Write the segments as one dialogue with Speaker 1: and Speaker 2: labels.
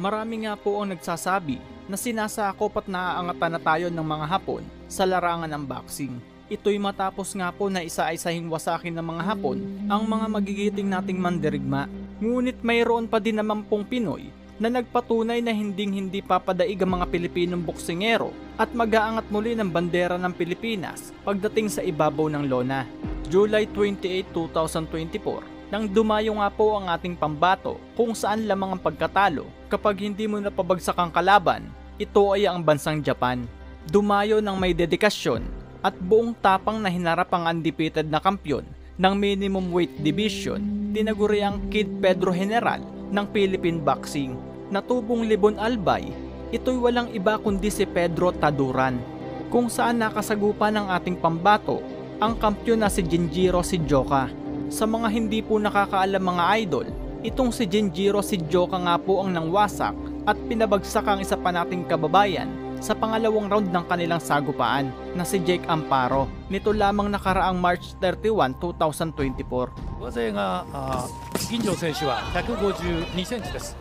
Speaker 1: Marami nga po ang nagsasabi na sinasakop at naaangatan na tayo ng mga Hapon sa larangan ng boxing. Ito'y matapos nga po na isa-isahing wasakin ng mga Hapon ang mga magigiting nating mandirigma. Ngunit mayroon pa din naman pong Pinoy na nagpatunay na hindi papadaig ang mga Pilipinong boksingero at mag-aangat muli ng bandera ng Pilipinas pagdating sa ibabaw ng lona. July 28, 2024, nang dumayo nga po ang ating pambato kung saan lamang ang pagkatalo kapag hindi mo napabagsak ang kalaban, ito ay ang bansang Japan. Dumayo ng may dedikasyon at buong tapang na hinarap ang undefeated na kampyon ng minimum weight division, tinaguri ang Kid Pedro General ng Philippine Boxing. Natubong Libon Albay, ito'y walang iba kundi si Pedro Taduran, kung saan nakasagupa ng ating pambato ang kampyon na si Genjiro Shijoka. Sa mga hindi po nakakaalam mga idol, itong si Genjiro Shijoka nga po ang nangwasak at pinabagsak ang isa pa nating kababayan sa pangalawang round ng kanilang sagupaan na si Jake Amparo nito lamang nakaraang March 31, 2024.
Speaker 2: 上背が銀城選手は152センチです。
Speaker 1: す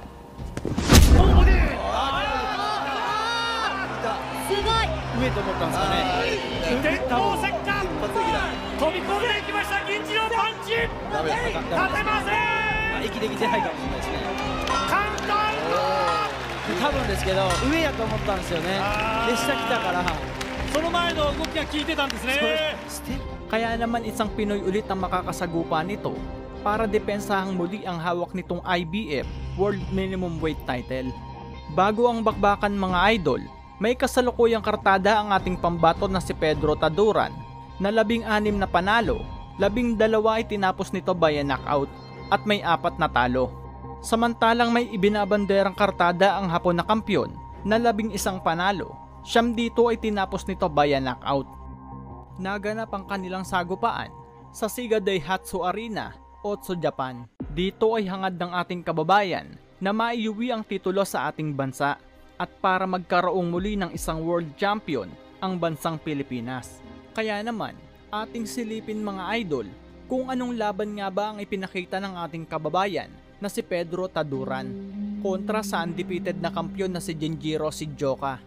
Speaker 1: ごい上と思ったんですかね。
Speaker 2: 電光石火飛び込んでいきました銀次郎パンチ勝てません。
Speaker 1: 息できてないかもしれないですね。
Speaker 2: カウントアウト。
Speaker 1: 多分ですけど上やと思ったんですよね。で下来たから
Speaker 2: その前の動きが効いてたんですね。
Speaker 1: Kaya naman isang Pinoy ulit ang makakasagupa nito para depensahang muli ang hawak nitong IBF World Minimum Weight title. Bago ang bakbakan mga idol, may kasalukuyang kartada ang ating pambato na si Pedro Taduran na 16 na panalo, 12 ay tinapos nito via knockout at may 4 na talo. Samantalang may ibinabanderang kartada ang Hapon na kampyon na 11 panalo, 9 dito ay tinapos nito via knockout. Naganap ang kanilang sagupaan sa Siga Daihatsu Arena, Otsu, Japan. Dito ay hangad ng ating kababayan na maiuwi ang titulo sa ating bansa at para magkaroong muli ng isang world champion ang bansang Pilipinas. Kaya naman, ating silipin mga idol kung anong laban nga ba ang ipinakita ng ating kababayan na si Pedro Taduran kontra sa undefeated na kampyon na si Genjiro Shijoka.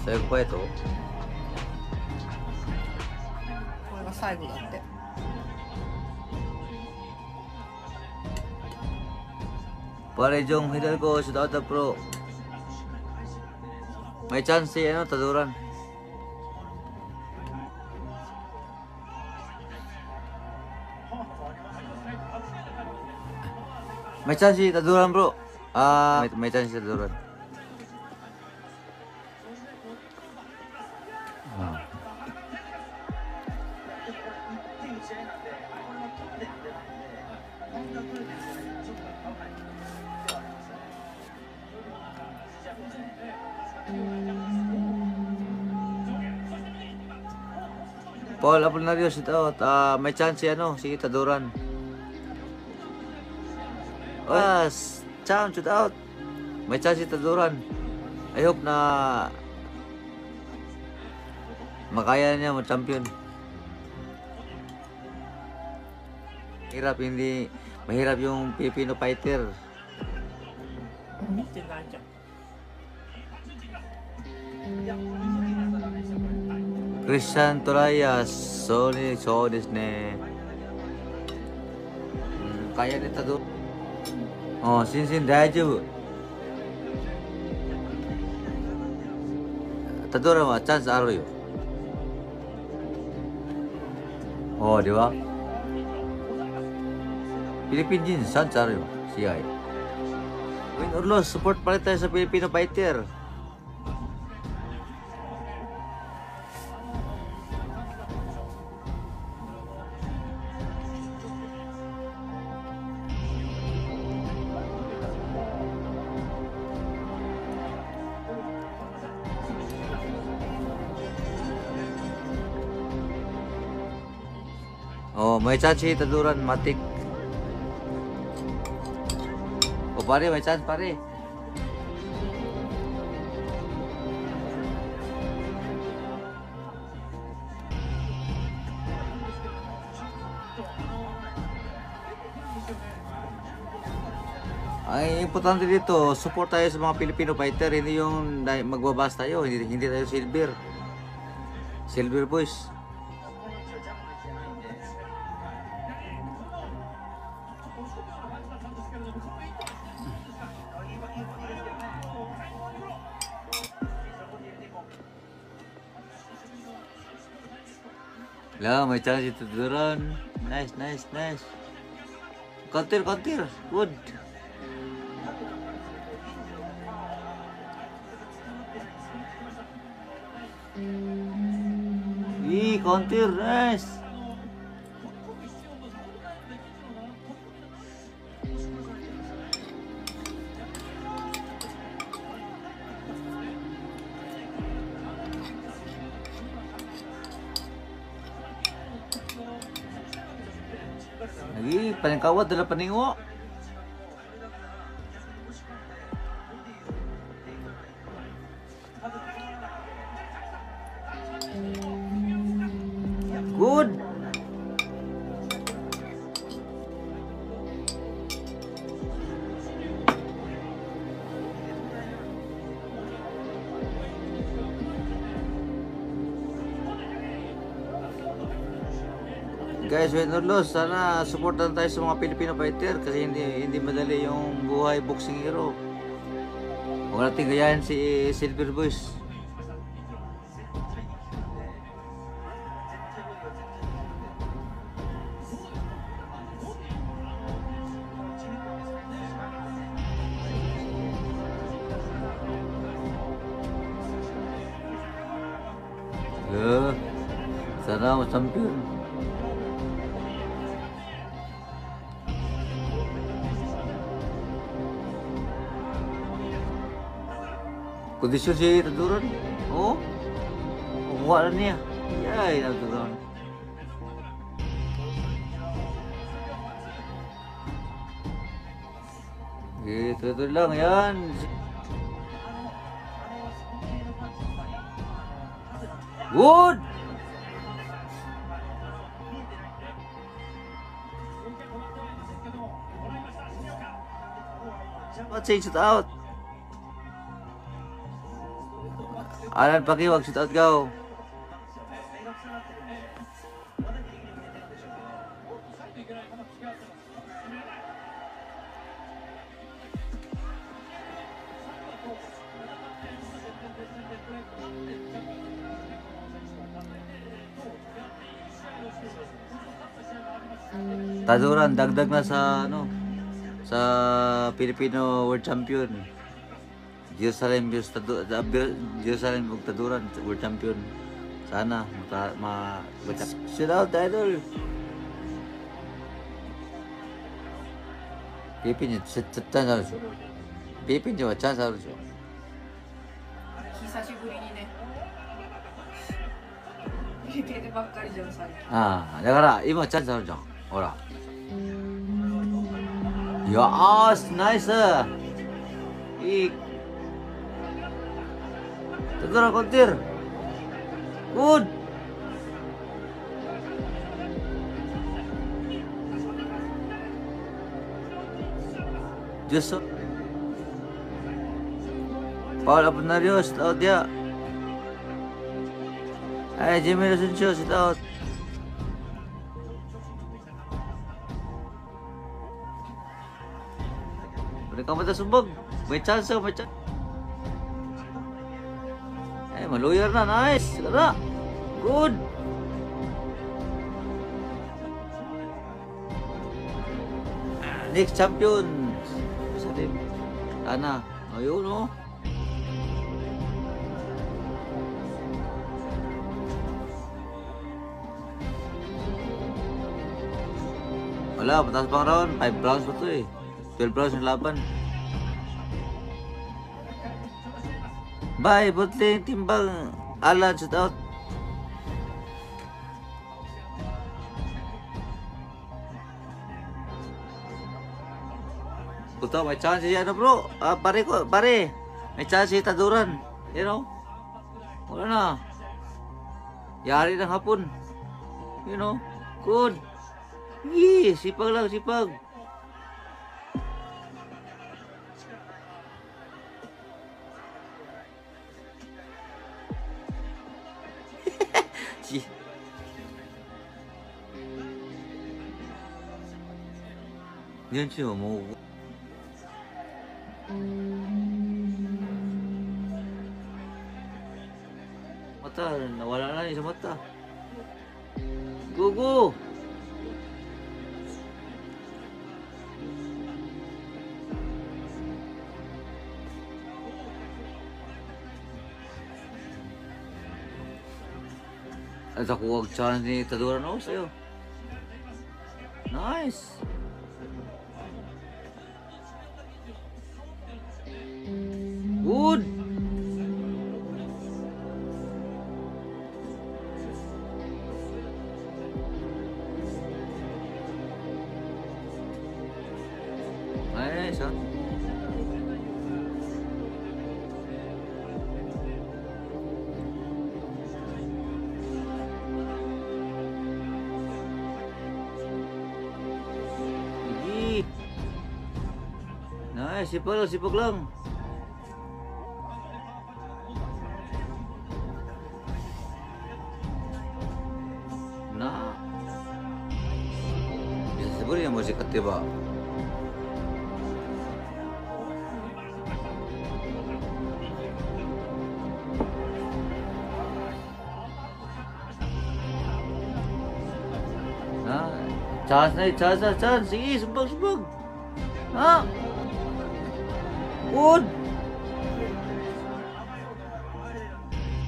Speaker 3: 最後ファイト？こ
Speaker 4: れが最後だって。
Speaker 3: Pare Jong Hidalgo sudah ada pro. May chance ano Taduran. May chance Taduran bro. May chance Taduran. Paul Apolinario, shoot out. May chance ano, si Taduran. Chance, shoot out. may chance si Taduran. I hope na makaya niya mag-champion. Mahirap yung Filipino fighter.
Speaker 2: 見てないじゃん。
Speaker 3: Christian Torayas,そうですね。kaya ni Taduran. Oh, Shin大丈夫。Taduranはチャンスあるよ。Oh, di ba? Philippine Jeans, chanceあるよ、試合。Win or loss, support pa rin tayo sa Filipino fighter. Oh, may chance si Taduran, matik. Oh, pare, may chance, pare. Ay, importante dito, support tayo sa mga Filipino fighter, hindi yung magbabas tayo, hindi tayo silver. Silver boys. Lah, may chance ito Taduran. Nice. Counter. Good. Counter. Nice. Lagi, paningkawat dala paningo. Good. Guys, win or loss, sana supportan tayo sa mga Filipino fighter kasi hindi madali yung buhay boxing hero. Huwag natin gayahin si Silver Boys. Sana champion. Kondisyon si Taduran. Oh. Kuha na niya. Yay, Taduran. Ito lang yan. Good. Let's change it out. Alan Pakiwag, shoot out, go. Taduran, dagdag na sa sa Filipino World Champion. Jerusalem ug Taduran World Champion. Sana shout out idol. Philippine chance あるでしょ。フィリピン人はチャンスあるでしょ。
Speaker 4: 久しぶりにね。フィリピンでばっかりじゃん最近。
Speaker 3: ああ、だから今チャンスあるじゃん。ほら。よーし、ナイス。Ik. Tadura counter. Good. Just Paul Aponario, sit out dia. Ay, Jimmy Rasuncio, sit out. Mereka mata sumbag. May chance, may chance. Eh, maluyar na. Nice. Kada. Good. Next champion. Salim. Ana. Ayun, no? Wala, pataas pang round. 5 rounds pa to eh. 12 rounds yung laban. Bye, Butling, timbang. Alan, shoot out. Puto, may chance siya, ano bro? Pare ko, pare. May chance siya taduran. You know? Wala na. Yari ng hapon. You know? Good. Yee, sipag lang, sipag. Yan siya mo. Mata, nawala na yung sa mata. Go, go! At ako huwag chance ni Tadura no sa'yo. Nice! Good! Nice, ha? Nice, sipag lang. Na. Bisa siguro yung musik at diba? Na. Chance na, chance. Sige, sumbag. Ha? Good.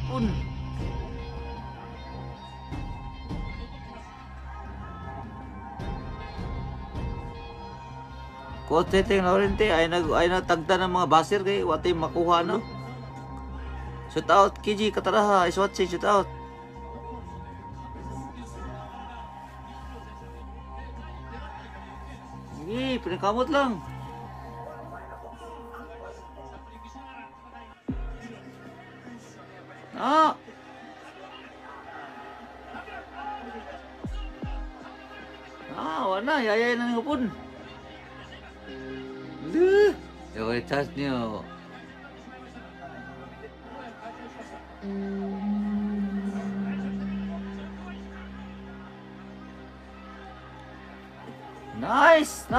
Speaker 3: Good. Kote ting Laurente ay nagtagda ng mga basir kay watay makuha no. Shoot out Kiji Kataraha is watching shoot out. Sige, pinakamot lang. Ah! Wala. Yayay na ng hapon. Yung chance niyo. Nice!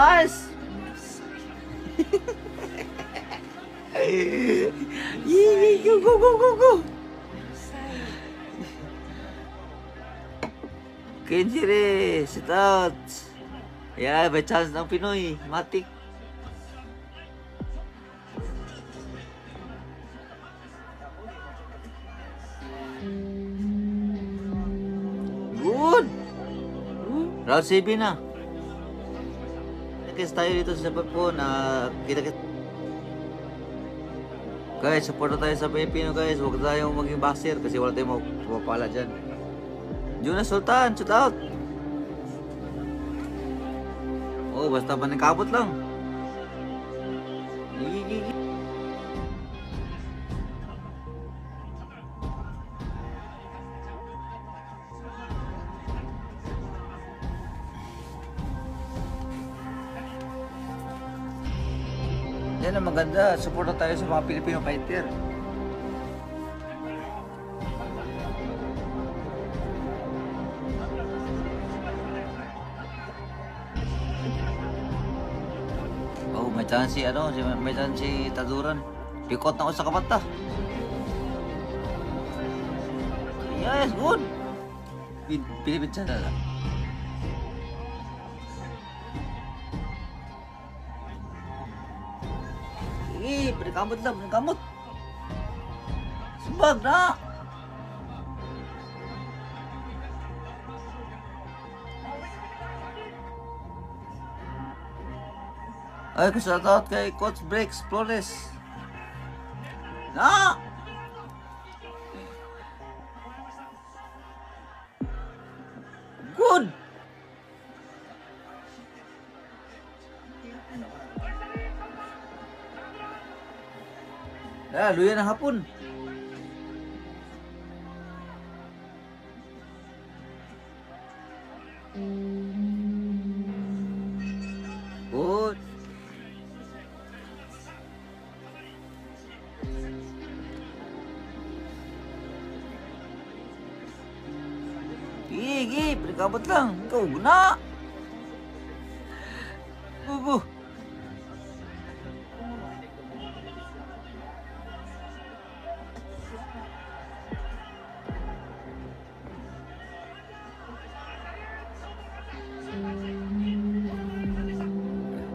Speaker 3: Go! Kenjire, sit out. Yeah, may chance ng Pinoy. Matik. Good. Round 7 na. Nakis tayo dito sa Japan na kita-kita. Guys, support tayo sa Pilipino guys. Huwag tayong maging basir kasi wala tayong mapapala dyan. Jonas Sultan, shoot out. Oh, basta pa nagkabot lang. Yan ang maganda. Suporta tayo sa mga Filipino fighter. Oh, may chance si may chance si Taduran. Pikot na ako sa kamata. Yes, good. Pilipit siya na lang. Pinakamot lang, pinakamot. Sumbag na. Ay, kusatot kay Coach Breaks Flores. Na! Good! Luya ng hapon. Good. Gigi, berkabut lang. Ikaw na. Gugu.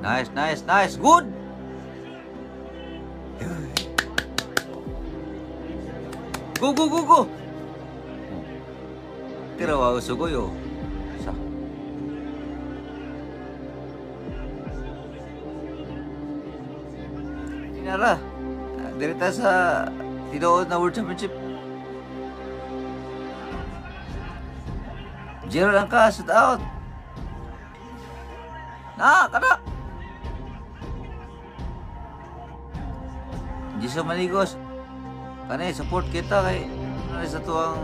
Speaker 3: Nice, nice, nice. Good. Go, go, go, go. Tira wa sugoyo. Sa. Tinara. Direta sa tinuod na World Championship. Zero lang ka, shoot out. Na, kada. Jiso Manigos. Kanay, support kita kay sa tuwang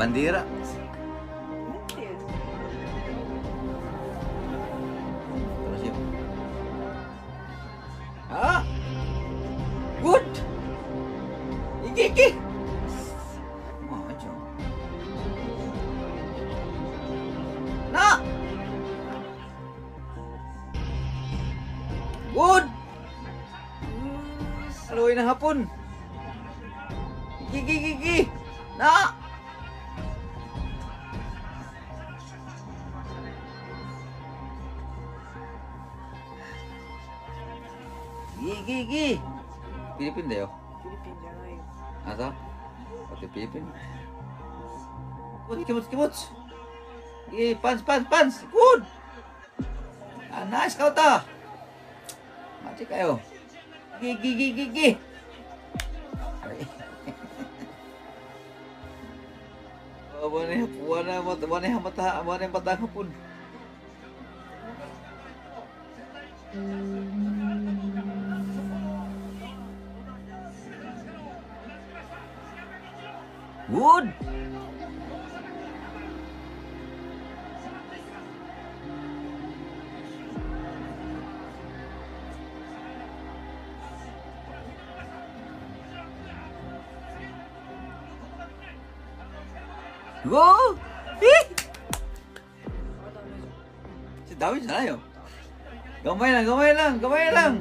Speaker 3: bandera. Terus yun. Ah! Good! Iki, iki! Majo. Na! Good! Haluin na hapon. Gigi, gigi. Na. Gigi, gigi. Pilipin dayo.
Speaker 4: Pilipinじゃないよ。
Speaker 3: Asa? Pati Pilipin. Good, kimuts, kimuts. Gigi, pans, pans, pans. Good. Ah, nice kau ta. Mati kayo. Gigi, gigi, gigi. Wala yung mata hapon. Good. Go! Si David na yun. Gamay lang, gamay lang, gamay lang.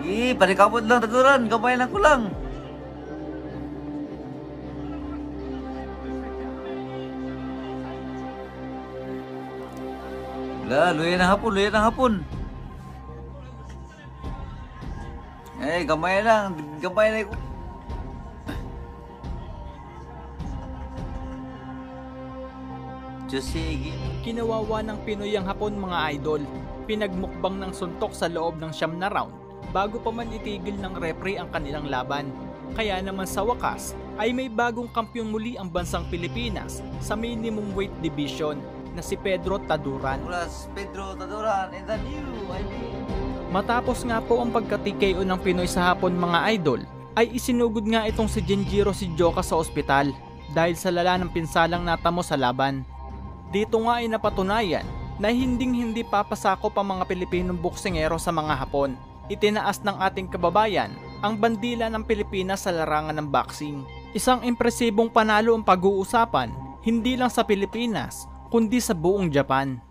Speaker 3: Sige, panikabot lang, taguran. Gamay lang ko lang. Luya na hapon, luya na hapon. Eh, gamay lang ko. Sige.
Speaker 1: Kinawawa ng Pinoy ang Hapon mga idol. Pinagmukbang ng suntok sa loob ng 9 na round bago pa man itigil ng referee ang kanilang laban. Kaya naman sa wakas ay may bagong kampiyon muli ang bansang Pilipinas sa minimum weight division na si Pedro Taduran.
Speaker 3: Plus Pedro Taduran in the new
Speaker 1: Matapos nga po ang pagka-TKO ng Pinoy sa hapon mga idol, ay isinugod nga itong si Genjiro Shijoka sa ospital dahil sa lala ng pinsalang natamo sa laban. Dito nga ay napatunayan na hindi papasakop ang mga Pilipinong boksingero sa mga Hapon. Itinaas ng ating kababayan ang bandila ng Pilipinas sa larangan ng boxing. Isang impresibong panalo ang pag-uusapan, hindi lang sa Pilipinas, kundi sa buong Japan.